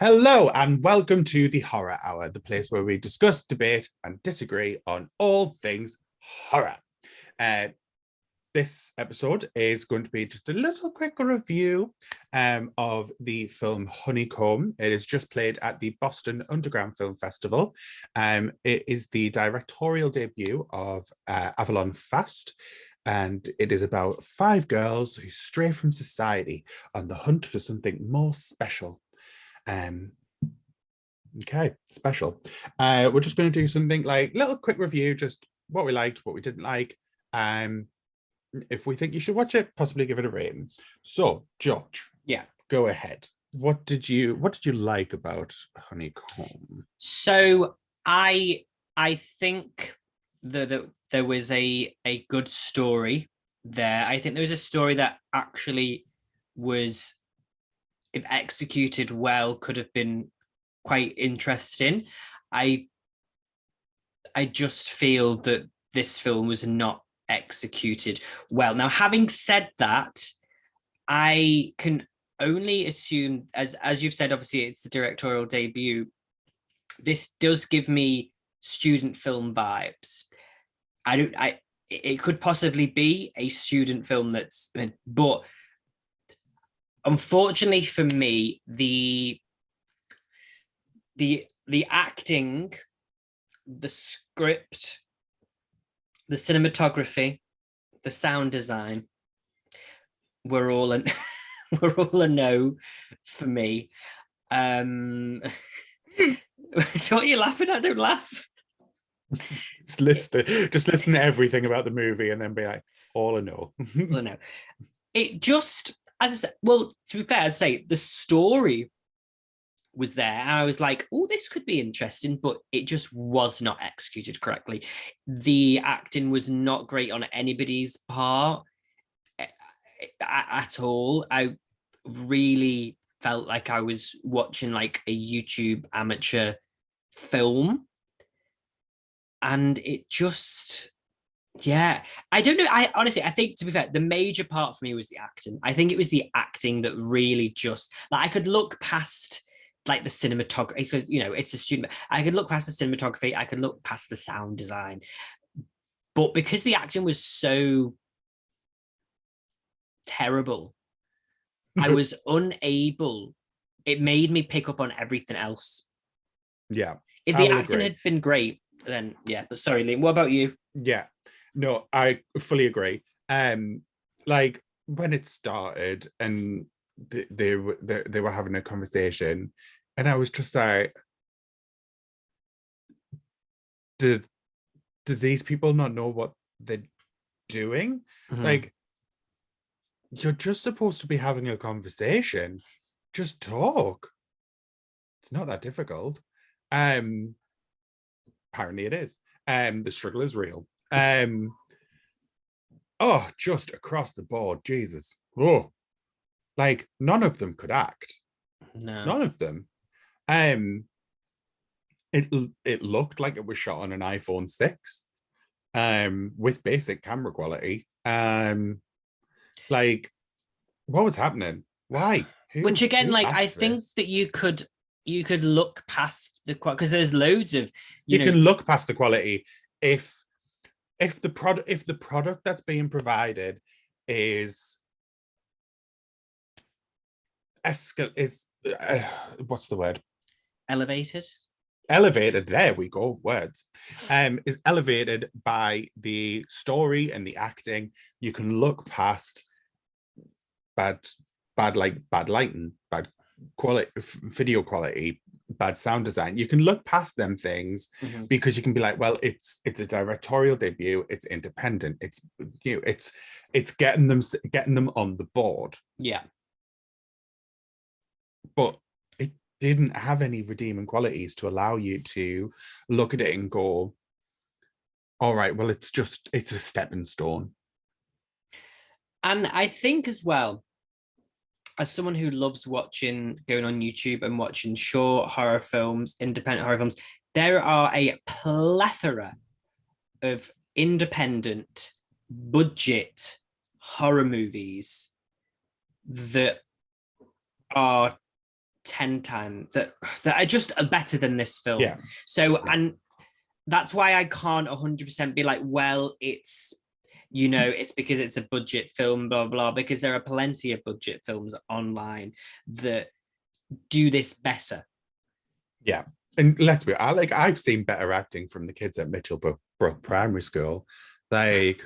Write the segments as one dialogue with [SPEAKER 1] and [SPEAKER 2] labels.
[SPEAKER 1] Hello and welcome to the Horror Hour, the place where we discuss, debate, and disagree on all things horror. Uh, this episode is going to be just a little quick review of the film Honeycomb. It is just played at the Boston Underground Film Festival. It is the directorial debut of Avalon Fast, and it is about five girls who stray from society on the hunt for something more special. Okay, special. We're just going to do something like little quick review, just what we liked, what we didn't like. If we think you should watch it, possibly give it a rating. So, George,
[SPEAKER 2] yeah,
[SPEAKER 1] go ahead. What did you like about Honeycomb?
[SPEAKER 2] So I think that there was a good story there. I think there was a story that actually was, if executed well, could have been quite interesting. I just feel that this film was not executed well. Now, having said that, I can only assume, as you've said, obviously it's the directorial debut. This does give me student film vibes. It could possibly be a student film but unfortunately for me, the acting, the script, the cinematography, the sound design were all a no for me. So what are you laughing at? Don't laugh.
[SPEAKER 1] Just listen to everything about the movie and then be like, all a no.
[SPEAKER 2] All a no. It just, as I said, well, to be fair, as I say, the story was there. And I was like, oh, this could be interesting, but it just was not executed correctly. The acting was not great on anybody's part at all. I really felt like I was watching like a YouTube amateur film. And it just, yeah, I don't know. I honestly, I think, to be fair, the major part for me was the acting. I think it was the acting that really just, like, I could look past like the cinematography, because, you know, it's a student. I could look past the cinematography. I could look past the sound design. But because the acting was so terrible, I was unable. It made me pick up on everything else.
[SPEAKER 1] Yeah.
[SPEAKER 2] If the acting had been great, then yeah. But sorry, Liam, what about you?
[SPEAKER 1] Yeah. No, I fully agree. Like when it started and they were having a conversation, and I was just like, do these people not know what they're doing?
[SPEAKER 2] Mm-hmm.
[SPEAKER 1] Like, you're just supposed to be having a conversation. Just talk. It's not that difficult. Apparently it is. The struggle is real. Oh, just across the board, Jesus. Oh, like none of them could act.
[SPEAKER 2] No.
[SPEAKER 1] None of them. It looked like it was shot on an iPhone 6, with basic camera quality. Like, what was happening? Why?
[SPEAKER 2] Which again,
[SPEAKER 1] who
[SPEAKER 2] like, I
[SPEAKER 1] asked
[SPEAKER 2] think
[SPEAKER 1] this?
[SPEAKER 2] that you could look past the quality, because there's loads of
[SPEAKER 1] You can look past the quality if the product that's being provided is what's the word?
[SPEAKER 2] Elevated.
[SPEAKER 1] Elevated, there we go, words. Is elevated by the story and the acting. You can look past bad lighting, bad quality, video quality, bad sound design. You can look past them things,
[SPEAKER 2] Mm-hmm.
[SPEAKER 1] because you can be like, well, it's a directorial debut, it's independent, it's, you know, it's getting them on the board.
[SPEAKER 2] Yeah.
[SPEAKER 1] But it didn't have any redeeming qualities to allow you to look at it and go, all right, well, it's a stepping stone.
[SPEAKER 2] And I think as well, as someone who loves going on YouTube and watching short horror films, independent horror films, there are a plethora of independent budget horror movies that are 10 times that are just better than this film.
[SPEAKER 1] Yeah.
[SPEAKER 2] So,
[SPEAKER 1] Yeah.
[SPEAKER 2] and that's why I can't 100% be like, well, it's, you know, it's because it's a budget film, blah, blah, because there are plenty of budget films online that do this better.
[SPEAKER 1] Yeah. And let's be honest, I've seen better acting from the kids at Mitchellbrook Primary School. Like,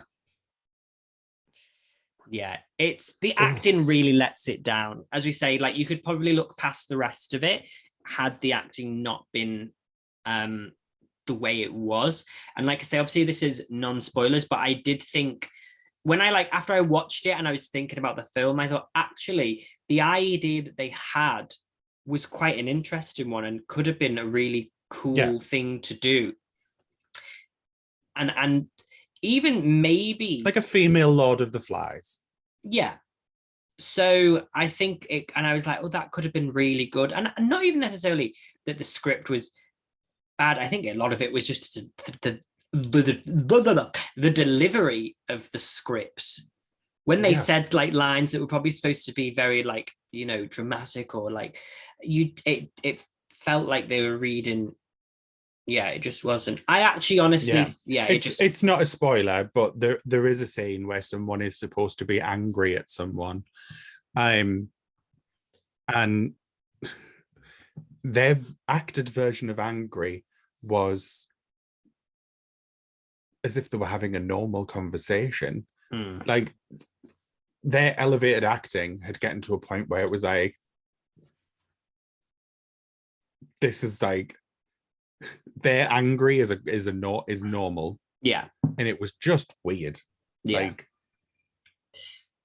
[SPEAKER 2] yeah, it's the acting really lets it down. As we say, like, you could probably look past the rest of it had the acting not been the way it was. And like I say, obviously this is non-spoilers, but I did think when after I watched it and I was thinking about the film, I thought actually the idea that they had was quite an interesting one and could have been a really cool thing to do. And even maybe
[SPEAKER 1] like a female Lord of the Flies.
[SPEAKER 2] Yeah. So I think it, and I was like, oh, that could have been really good. And not even necessarily that the script was bad. I think a lot of it was just the delivery of the scripts. When they said like lines that were probably supposed to be very like, you know, dramatic or like it felt like they were reading. Yeah, it just wasn't. I actually honestly,
[SPEAKER 1] it's not a spoiler, but there is a scene where someone is supposed to be angry at someone. And their acted version of angry was as if they were having a normal conversation. Like their elevated acting had gotten to a point where it was like, this is like, they're angry is normal.
[SPEAKER 2] Yeah.
[SPEAKER 1] And it was just weird.
[SPEAKER 2] Yeah.
[SPEAKER 1] Like,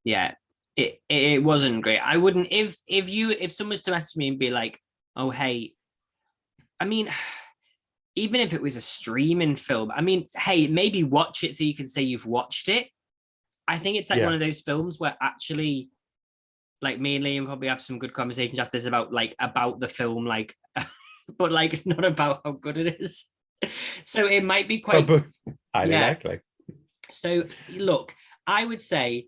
[SPEAKER 2] yeah, it wasn't great. I wouldn't, if someone was to message me and be like, oh, hey, I mean, even if it was a streaming film, I mean, hey, maybe watch it so you can say you've watched it. I think it's like one of those films where actually, like, me and Liam probably have some good conversations after this about the film, like, but like not about how good it is. So it might be quite
[SPEAKER 1] highly likely.
[SPEAKER 2] So look, I would say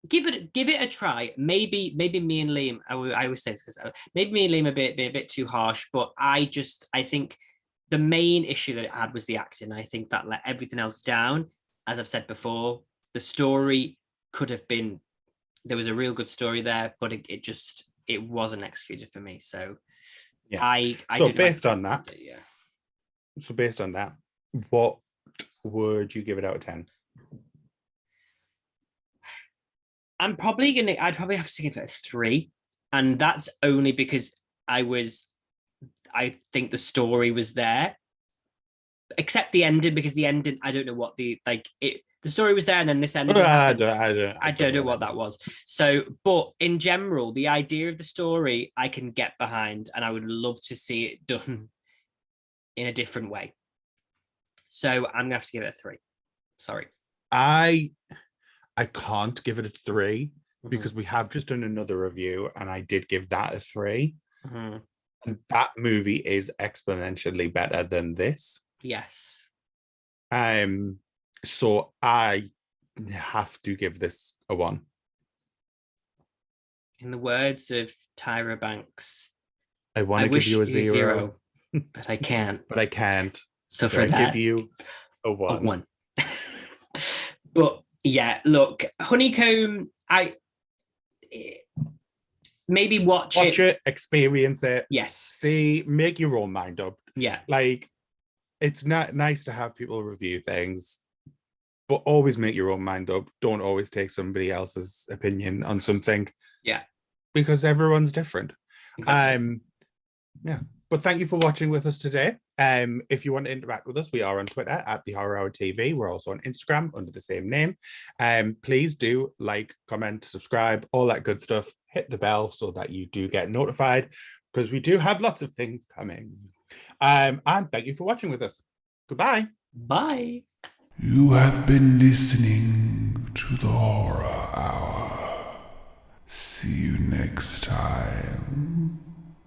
[SPEAKER 2] give it a try. Maybe me and Liam, I always say this because maybe me and Liam are a bit too harsh, but I think the main issue that it had was the acting. I think that let everything else down. As I've said before, the story could have been, there was a real good story there, but it wasn't executed for me. So based on that, what would you give it out of 10? I'd probably have to give it a 3, and that's only because I think the story was there, except the ending, because the ending, I don't know what the story was there, and then this ending, I don't know what that was. So, but in general, the idea of the story I can get behind, and I would love to see it done in a different way. So I'm gonna have to give it a 3. Sorry.
[SPEAKER 1] I can't give it a 3 because we have just done another review and I did give that a 3. And that movie is exponentially better than this.
[SPEAKER 2] Yes.
[SPEAKER 1] So I have to give this a 1.
[SPEAKER 2] In the words of Tyra Banks,
[SPEAKER 1] I want to give you a 0,
[SPEAKER 2] but I can't. So for that,
[SPEAKER 1] I give you a 1.
[SPEAKER 2] A 1. But yeah, look, Honeycomb, maybe watch it,
[SPEAKER 1] experience it.
[SPEAKER 2] Yes.
[SPEAKER 1] See, make your own mind up.
[SPEAKER 2] Yeah.
[SPEAKER 1] Like, it's not nice to have people review things, but always make your own mind up. Don't always take somebody else's opinion on something.
[SPEAKER 2] Yeah.
[SPEAKER 1] Because everyone's different.
[SPEAKER 2] Exactly.
[SPEAKER 1] Yeah. But thank you for watching with us today. If you want to interact with us, we are on Twitter at the Horror Hour TV. We're also on Instagram under the same name. Please do like, comment, subscribe, all that good stuff. Hit the bell so that you do get notified, because we do have lots of things coming. And thank you for watching with us. Goodbye.
[SPEAKER 2] Bye.
[SPEAKER 3] You have been listening to the Horror Hour. See you next time.